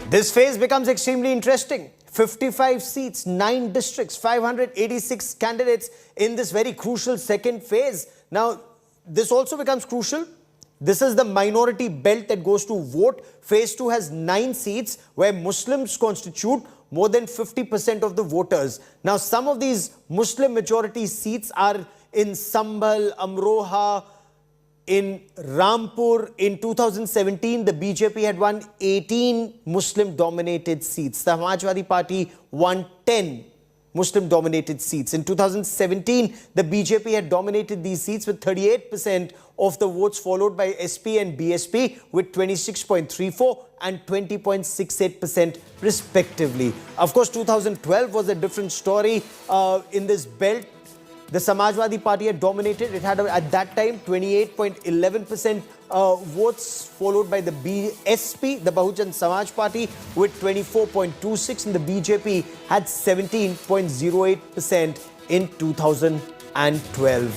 This phase becomes extremely interesting. 55 seats, 9 districts, 586 candidates in this very crucial second phase. Now, this also becomes crucial. This is the minority belt that goes to vote. Phase 2 has 9 seats where Muslims constitute more than 50% of the voters. Now, some of these Muslim majority seats are in Sambhal, Amroha, in Rampur. In 2017, the BJP had won 18 Muslim-dominated seats. The Samajwadi Party won 10 Muslim-dominated seats. In 2017, the BJP had dominated these seats with 38% of the votes, followed by SP and BSP with 26.34% and 20.68% respectively. Of course, 2012 was a different story. In this belt, the Samajwadi Party had dominated. It had, at that time, 28.11% votes, followed by the BSP, the Bahujan Samaj Party, with 24.26%, and the BJP had 17.08% in 2012.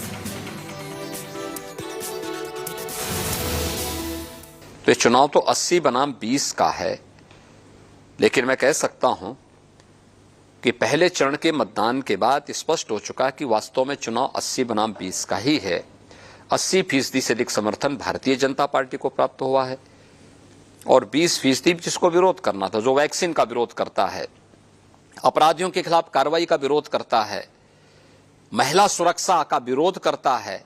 तो चुनाव तो 80 बनाम 20 का है, लेकिन मैं कह सकता हूं कि पहले चरण के मतदान के बाद स्पष्ट हो चुका कि वास्तव में चुनाव 80 बनाम 20 का ही है। 80% से अधिक समर्थन भारतीय जनता पार्टी को प्राप्त हुआ है और 20% जिसको विरोध करना था, जो वैक्सीन का विरोध करता है, अपराधियों के खिलाफ कार्रवाई का विरोध करता है, महिला सुरक्षा का विरोध करता है,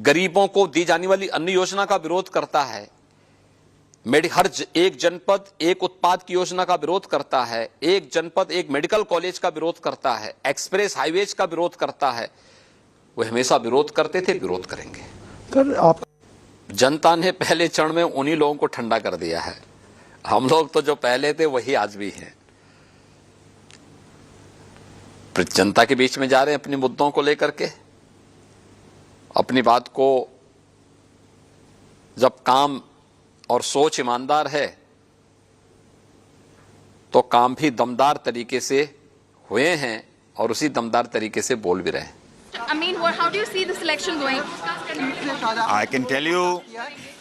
गरीबों को दी जाने वाली अन्न योजना का विरोध करता है, हर एक जनपद एक उत्पाद की योजना का विरोध करता है, एक जनपद एक मेडिकल कॉलेज का विरोध करता है, एक्सप्रेस हाईवेज का विरोध करता है, वो हमेशा विरोध करते थे, विरोध करेंगे। सर, आप जनता ने पहले चरण में उन्हीं लोगों को ठंडा कर दिया है। हम लोग तो जो पहले थे वही आज भी हैं। जनता के बीच में जा रहे हैं अपने मुद्दों को लेकर के। अपनी बात को, जब काम और सोच ईमानदार है तो काम भी दमदार तरीके से हुए हैं और उसी दमदार तरीके से बोल भी रहे हैं। I mean, how do you see this election going? I can tell you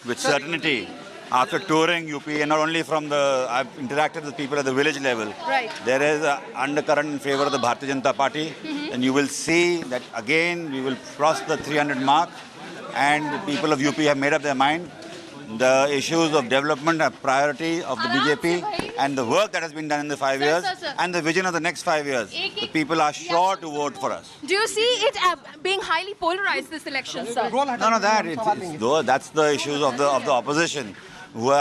with certainty, after touring UP, and not only from I've interacted with people at the village level. Right. There is an undercurrent in favor of the Bharatiya Janata Party, and you will see that again we will cross the 300 mark, and the people of UP have made up their mind. The issues of development are priority of the BJP, and the work that has been done in the 5 years, and the vision of the next 5 years. The people are sure to vote for us. Do you see it being highly polarized, this election, sir? None of that. That's the issues of the opposition, who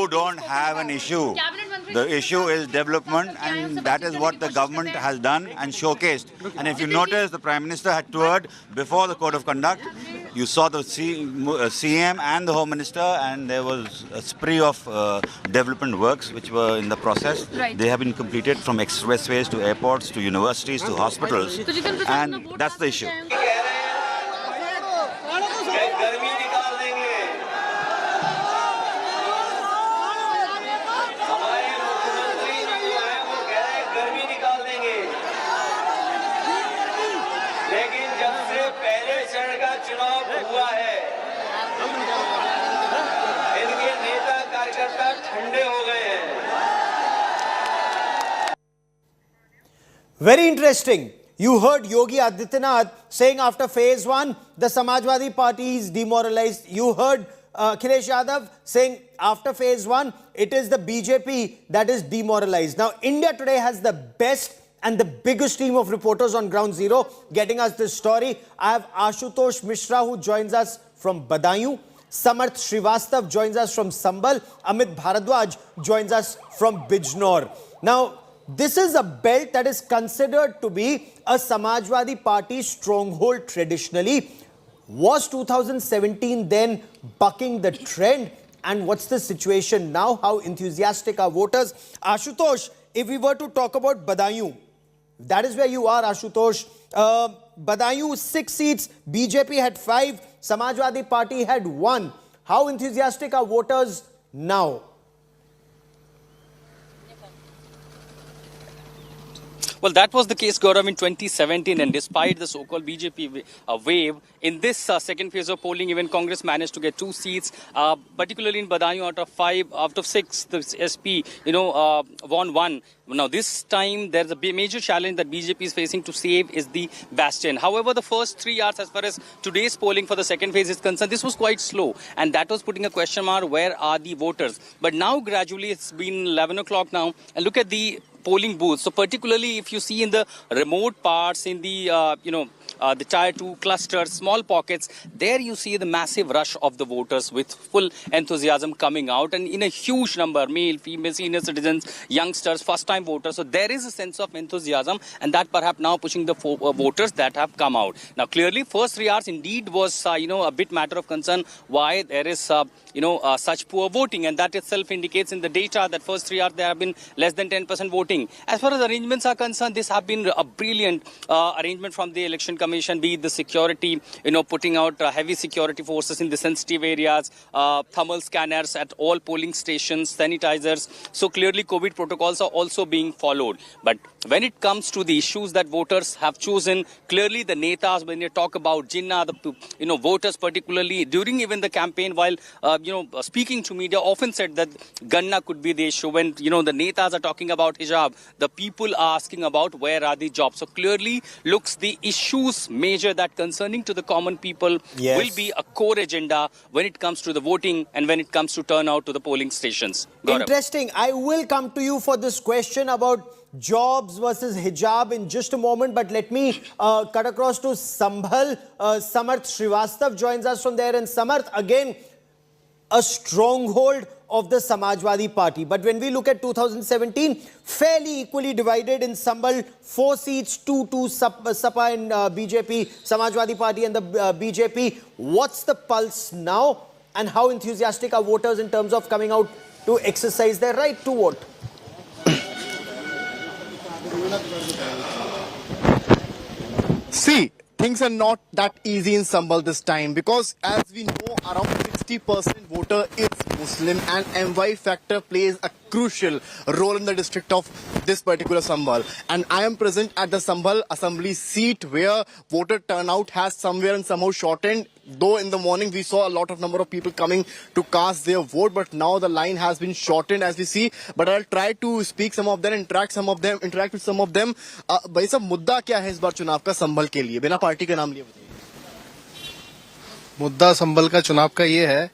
don't have an issue. The issue is development, and that is what the government has done and showcased. And if you notice, the Prime Minister had toured before the Code of Conduct. You saw the CM and the Home Minister, and there was a spree of development works which were in the process. Right. They have been completed, from expressways to airports to universities to hospitals, and that's the issue. Very interesting. You heard Yogi Adityanath saying after phase 1, the Samajwadi Party is demoralized. You heard Akhilesh Yadav saying after phase 1, it is the BJP that is demoralized. Now, India Today has the best and the biggest team of reporters on ground zero getting us this story. I have Ashutosh Mishra, who joins us from Badaun. Samarth Srivastav joins us from Sambhal. Amit Bharadwaj joins us from Bijnore. Now, this is a belt that is considered to be a Samajwadi Party stronghold traditionally. Was 2017 then bucking the trend? And what's the situation now? How enthusiastic are voters? Ashutosh, if we were to talk about Badaun, that is where you are, Ashutosh. Badaun, 6 seats. BJP had 5. Samajwadi Party had 1. How enthusiastic are voters now? Well, that was the case, Gaurav, in 2017, and despite the so-called BJP wave, in this second phase of polling, even Congress managed to get 2 seats, particularly in Badaun out of 6, the SP, won 1. Now, this time, there's a major challenge that BJP is facing to save is the bastion. However, the first 3 hours, as far as today's polling for the second phase is concerned, this was quite slow, and that was putting a question mark, where are the voters? But now, gradually, it's been 11 o'clock now, and look at the polling booths. So particularly if you see in the remote parts, in the the tier 2 clusters, small pockets, there you see the massive rush of the voters with full enthusiasm coming out, and in a huge number, male, female, senior citizens, youngsters, first time voters. So there is a sense of enthusiasm, and that perhaps now pushing the voters that have come out. Now clearly first 3 hours indeed was a bit matter of concern why there is such poor voting, and that itself indicates in the data that first 3 hours there have been less than 10% voting. As far as arrangements are concerned, this have been a brilliant arrangement from the Election Commission, be it the security, putting out heavy security forces in the sensitive areas, thermal scanners at all polling stations, sanitizers. So clearly COVID protocols are also being followed. But when it comes to the issues that voters have chosen, clearly the netas, when you talk about Jinnah, the voters particularly during even the campaign, while speaking to media, often said that Ganna could be the issue. When the netas are talking about hijab, the people are asking about where are the jobs. So clearly looks the issues major that concerning to the common people will be a core agenda when it comes to the voting and when it comes to turnout to the polling stations. Gaurav. Interesting. I will come to you for this question about jobs versus hijab in just a moment, but let me cut across to Sambhal. Samarth Srivastav joins us from there, and Samarth, again, a stronghold of the Samajwadi Party. But when we look at 2017, fairly equally divided in Sambhal, 4 seats, 2 Sapa in BJP, Samajwadi Party and the BJP. What's the pulse now, and how enthusiastic are voters in terms of coming out to exercise their right to vote? See, things are not that easy in Sambhal this time, because as we know, around 60% voter is Muslim, and MY factor plays a crucial role in the district of this particular Sambhal. And I am present at the Sambhal assembly seat where voter turnout has somewhere and somehow shortened. Though in the morning we saw a lot of number of people coming to cast their vote, but now the line has been shortened as we see. But I'll try to speak some of them, interact with some of them. भाई साहब, मुद्दा क्या है इस बार चुनाव का संभल के लिए, बिना पार्टी का नाम लिए बताइए। मुद्दा संभल का चुनाव का ये है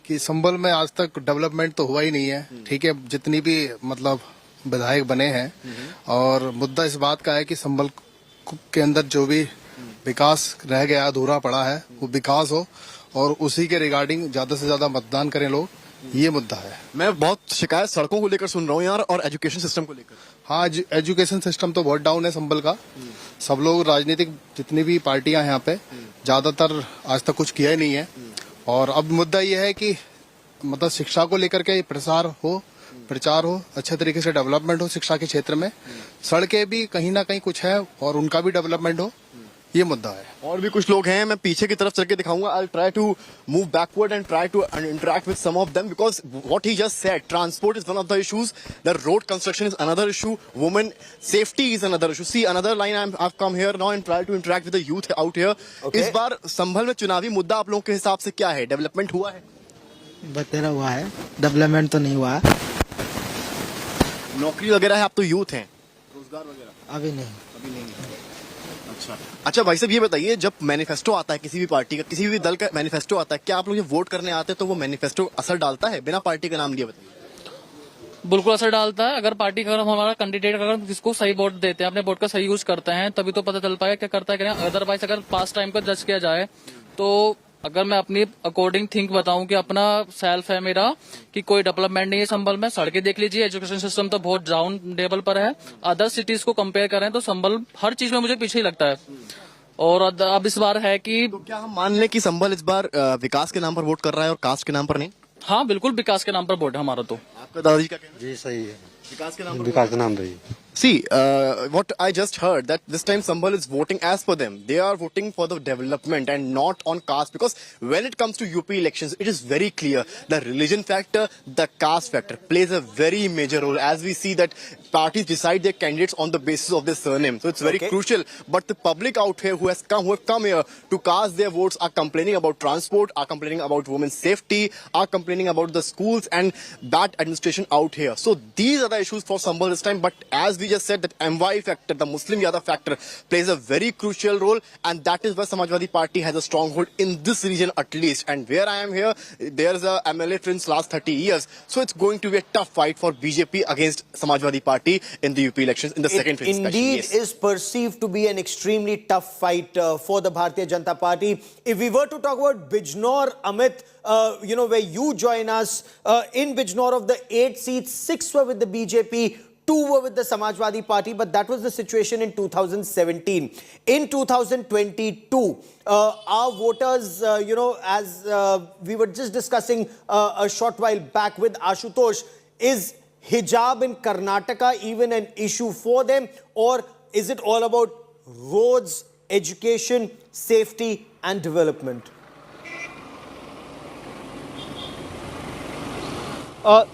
कि संभल में आज तक डेवलपमेंट तो हुआ ही नहीं है। ठीक है, जितनी भी मतलब विधायक बने हैं, और मुद्दा इस बात का है कि संभल के अंदर जो भी विकास रह गया, अधूरा पड़ा है, वो विकास हो और उसी के रिगार्डिंग ज्यादा से ज्यादा मतदान करें लोग, ये मुद्दा है। मैं बहुत शिकायत सड़कों को लेकर सुन रहा हूँ यार, और एजुकेशन सिस्टम को लेकर। हाँ, एजुकेशन सिस्टम तो बहुत डाउन है संभल का। सब लोग राजनीतिक जितनी भी पार्टियां हैं यहाँ पे, ज्यादातर आज तक कुछ किया ही नहीं है। और अब मुद्दा ये है कि मतलब शिक्षा को लेकर के प्रचार हो, अच्छे तरीके से डेवलपमेंट हो शिक्षा के क्षेत्र में, सड़कें भी कहीं ना कहीं कुछ है और उनका भी डेवलपमेंट हो, ये मुद्दा है। और भी कुछ लोग हैं, मैं पीछे की तरफ चल के दिखाऊंगा। I'll try to move backward and try to interact with some of them, because what he just said, transport is one of the issues, the road construction is another issue, women safety is another issue. See, another line I've come here now and try to interact with the youth out here. Okay. इस बार संभल में चुनावी मुद्दा आप लोगों के हिसाब से क्या है? डेवलपमेंट हुआ है? बतेरा हुआ है, डेवलपमेंट तो नहीं हुआ है। नौकरी वगैरह है, आप तो यूथ हैं, रोजगार वगैरह अभी नहीं। अच्छा भाई साहब, ये बताइए, जब मैनिफेस्टो आता है किसी भी पार्टी का, किसी भी दल का मैनिफेस्टो आता है, क्या आप लोग जब वोट करने आते हैं तो वो मैनिफेस्टो असर डालता है? बिना पार्टी का नाम लिए बताइए। बिल्कुल असर डालता है। अगर पार्टी का हमारा कैंडिडेट अगर जिसको सही वोट देते हैं, अपने वोट का सही यूज करते हैं, तभी तो पता चल पाएगा क्या करता है क्या। अदरवाइज अगर पास्ट टाइम का जज किया जाए तो अगर मैं अपनी अकॉर्डिंग थिंक बताऊं कि अपना सेल्फ है मेरा कि कोई डेवलपमेंट नहीं है संभल में। सड़कें देख लीजिए, एजुकेशन सिस्टम तो बहुत डाउन लेवल पर है। अदर सिटीज को कंपेयर करें तो संभल हर चीज में मुझे पीछे ही लगता है। और अब इस बार है कि तो क्या हम मान लें कि संभल इस बार विकास के नाम पर वोट कर रहा है और कास्ट के नाम पर नहीं? हाँ, बिल्कुल विकास के नाम पर वोट है हमारा। तो आपका दादाजी का कहना? जी सही है, विकास के नाम रही। See, what I just heard, that this time Sambhal is voting as per them. They are voting for the development and not on caste, because when it comes to UP elections, it is very clear the religion factor, the caste factor plays a very major role. As we see that parties decide their candidates on the basis of their surname. So it's very crucial. But the public out here who have come here to cast their votes are complaining about transport, are complaining about women's safety, are complaining about the schools and bad administration out here. So these are the issues for Sambhal this time. But as we just said, that MY factor, the Muslim Yadav factor, plays a very crucial role, and that is where Samajwadi Party has a stronghold in this region at least. And where I am here, there's a MLA since last 30 years. So it's going to be a tough fight for BJP against Samajwadi Party in the UP elections in the second phase. Indeed, is perceived to be an extremely tough fight for the Bharatiya Janata Party. If we were to talk about Bijnore, Amit, where you join us, in Bijnore of the 8 seats, 6 were with the BJP, 2 were with the Samajwadi Party, but that was the situation in 2017. In 2022, our voters, as we were just discussing a short while back with Ashutosh, is hijab in Karnataka even an issue for them, or is it all about roads, education, safety and development?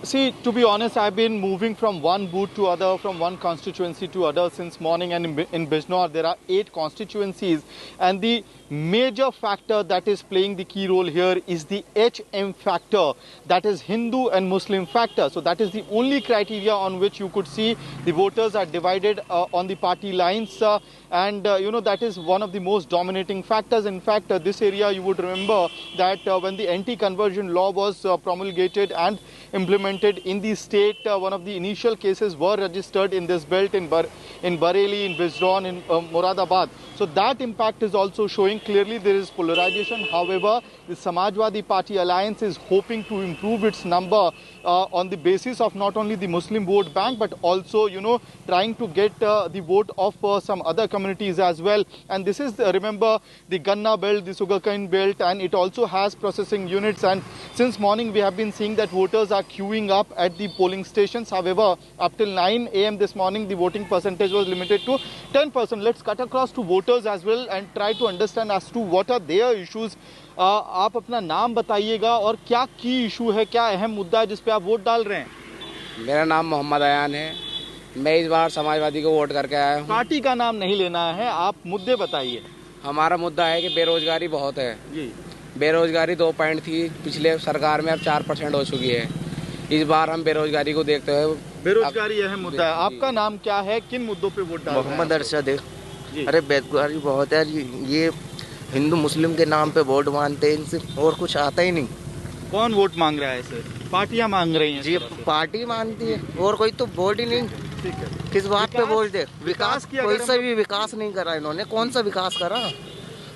See, to be honest, I've been moving from one booth to other, from one constituency to other since morning, and in Bijnore there are 8 constituencies, and the major factor that is playing the key role here is the HM factor, that is Hindu and Muslim factor. So that is the only criteria on which you could see the voters are divided on the party lines, and that is one of the most dominating factors. In fact, this area, you would remember that when the anti-conversion law was promulgated and implemented in the state, one of the initial cases were registered in this belt in Bareilly, in Bijnore, in Moradabad. So that impact is also showing. Clearly there is polarization. However, the Samajwadi Party alliance is hoping to improve its number on the basis of not only the Muslim vote bank, but also, trying to get the vote of some other communities as well. And this is, remember, the Ganna belt, the sugarcane belt, and it also has processing units. And since morning, we have been seeing that voters are queuing up at the polling stations. However, up till 9 a.m. this morning, the voting percentage was limited to 10%. Let's cut across to voters as well and try to understand as to what are their issues. आप अपना नाम बताइएगा और क्या की issue है, क्या अहम मुद्दा है जिस पे आप वोट डाल रहे हैं? मेरा नाम मोहम्मद अयान है। मैं इस बार समाजवादी को वोट करके आया हूँ। पार्टी का नाम नहीं लेना है, आप मुद्दे बताइए। हमारा मुद्दा है कि बेरोजगारी बहुत है जी। बेरोजगारी 2 पॉइंट थी पिछले सरकार में, अब 4% हो चुकी है। इस बार हम बेरोजगारी को देखते हुए, बेरोजगारी अहम मुद्दा है। आपका नाम क्या है, किन मुद्दों पे वोट डाल रहे हैं? मोहम्मद अरशद है। अरे बेरोजगारी बहुत है, ये हिंदू मुस्लिम के नाम पे वोट मांगते हैं, इनसे और कुछ आता ही नहीं। कौन वोट मांग रहा है सर? पार्टियां मांग रही हैं जी, पार्टी मांगती है और कोई तो वोट ही नहीं। ठीक है, किस बात पे वोट दे? विकास किया, कोई सा भी विकास नहीं करा इन्होंने। कौन सा विकास करा?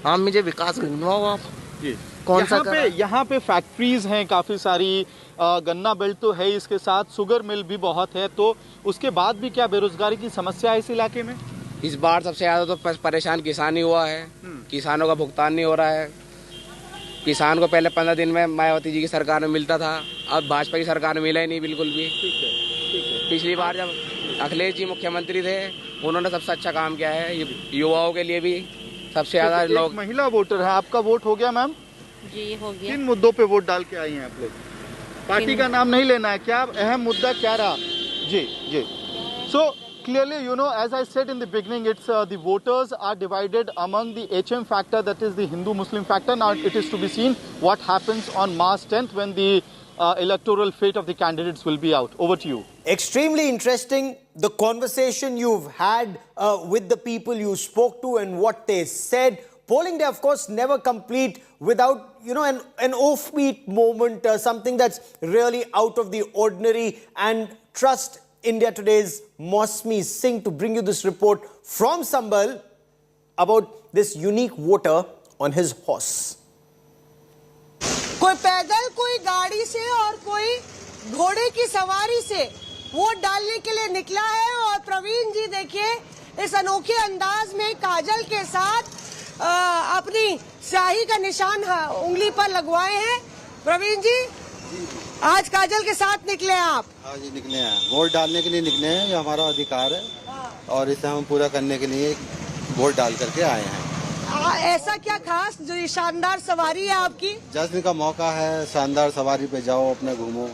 हाँ, मुझे विकास गिनवाओ आप जी। कौन सा करा? यहाँ पे फैक्ट्रीज हैं काफी सारी, गन्ना बेल्ट तो है, इसके साथ शुगर मिल भी बहुत है, तो उसके बाद भी क्या बेरोजगारी की समस्या है इस इलाके में? इस बार सबसे ज्यादा तो परेशान किसान ही हुआ है। किसानों का भुगतान नहीं हो रहा है। किसान को पहले 15 दिन में मायावती जी की सरकार में मिलता था, अब भाजपा की सरकार में मिला ही नहीं बिल्कुल भी। पिछली बार जब अखिलेश जी मुख्यमंत्री थे, उन्होंने सबसे अच्छा काम किया है, युवाओं के लिए भी सबसे ज्यादा लोग। महिला वोटर है, आपका वोट हो गया मैम? जी हो गया। किन मुद्दों पे वोट डाल के आई हैं आप लोग? पार्टी का नाम नहीं लेना है, क्या अहम मुद्दा क्या रहा? जी जी। So clearly, as I said in the beginning, it's the voters are divided among the HM factor, that is the Hindu-Muslim factor. Now it is to be seen what happens on March 10th when the electoral fate of the candidates will be out. Over to you. Extremely interesting, the conversation you've had with the people you spoke to and what they said. Polling day, of course, never complete without, an offbeat moment, something that's really out of the ordinary. And trust India Today's Mosmi Singh to bring you this report from Sambhal about this unique voter on his horse. कोई पैदल, कोई गाड़ी से और कोई घोड़े की सवारी से वोट डालने के लिए निकला है। और प्रवीण जी देखिए, इस अनोखे अंदाज में काजल के साथ अपनी स्याही का निशान उंगली पर लगवाए हैं। प्रवीण जी, आज काजल के साथ निकले हैं आप? हाँ जी, निकले हैं, वोट डालने के लिए निकले हैं। ये हमारा अधिकार है और इसे हम पूरा करने के लिए वोट डाल करके आए हैं। ऐसा क्या खास जो ये शानदार सवारी है आपकी? जश्न का मौका है, शानदार सवारी पे जाओ, अपने घूमो।